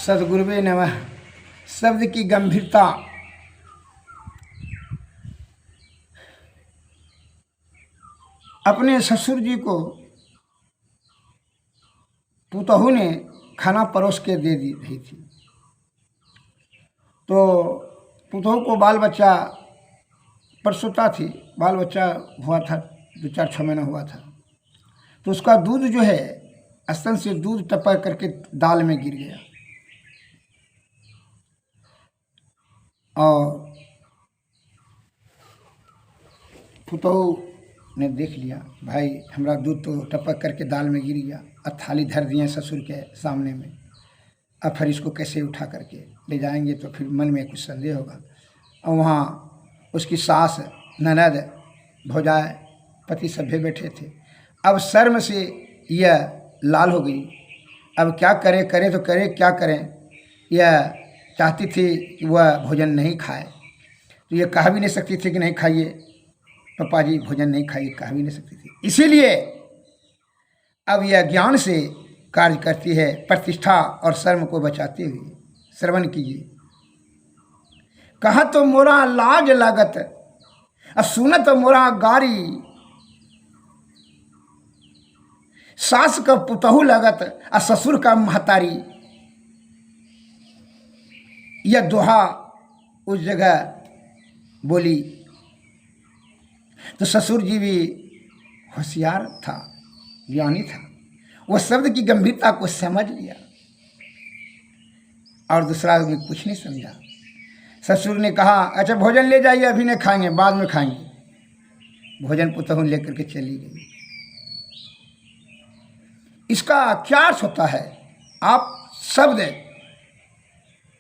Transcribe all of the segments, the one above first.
सद्गुरुवे नमः। शब्द की गंभीरता अपने ससुर जी को पुतहू ने खाना परोस के दे दी रही थी, तो पुतहू को बाल बच्चा प्रसूता थी, बाल बच्चा हुआ था, 2-4-6 महीना हुआ था। तो उसका दूध जो है स्तन से दूध टपक करके दाल में गिर गया और पुतहू ने देख लिया, भाई हमारा दूध तो टपक करके दाल में गिर गया। अब थाली धर दिए ससुर के सामने में, अब फिर इसको कैसे उठा करके ले जाएंगे, तो फिर मन में कुछ संदेह होगा। और वहाँ उसकी सास, ननद, भौजाई, पति सभे बैठे थे। अब शर्म से यह लाल हो गई। अब क्या करे, करे तो करे क्या करें। यह चाहती थी कि वह भोजन नहीं खाए, तो यह कह भी नहीं सकती थी कि नहीं खाइए पापा जी, भोजन नहीं खाइए, कह भी नहीं सकती थी। इसीलिए अब यह ज्ञान से कार्य करती है, प्रतिष्ठा और शर्म को बचाते हुए। श्रवण कीजिए। कहा तो मोरा लाज लागत, सुनत मोरा गारी, सास का पुतहू लगत ससुर का महतारी। यह दोहा उस जगह बोली तो ससुर जी भी होशियार था, ज्ञानी था, वह शब्द की गंभीरता को समझ लिया और दूसरा आदमी कुछ नहीं समझा। ससुर ने कहा, अच्छा भोजन ले जाइए, अभी नहीं खाएंगे, बाद में खाएंगे। भोजन पुतहू लेकर के चली गई। इसका क्या अर्थ होता है? आप शब्द,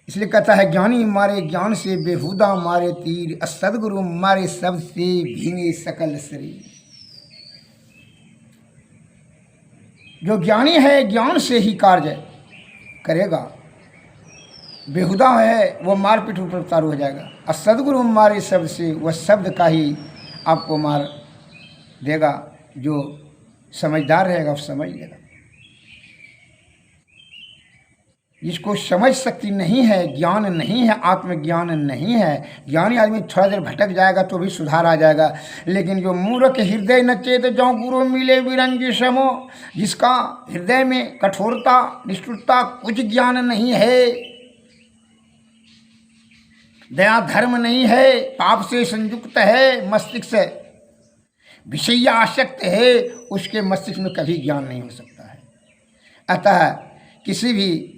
इसलिए कहता है ज्ञानी मारे ज्ञान से बेहुदा मारे तीर, सद्गुरु मारे शब्द से भींगे सकल शरीर। जो ज्ञानी है ज्ञान से ही कार्य करेगा, बेहुदा है वो मारपीट ऊपर उतारू हो जाएगा। और सद्गुरु मारे शब्द से वह शब्द का ही आपको मार देगा। जो समझदार रहेगा वो समझ लेगा। जिसको समझ शक्ति नहीं है, ज्ञान नहीं है, आत्मज्ञान नहीं है, ज्ञानी आदमी थोड़ा देर भटक जाएगा तो भी सुधार आ जाएगा। लेकिन जो मूर्ख हृदय न चेत जो गुरु मिले विरंगी समो, जिसका हृदय में कठोरता, निष्ठुरता, कुछ ज्ञान नहीं है, दया धर्म नहीं है, पाप से संयुक्त है, मस्तिष्क विषय आसक्त है, उसके मस्तिष्क में कभी ज्ञान नहीं हो सकता है। अतः किसी भी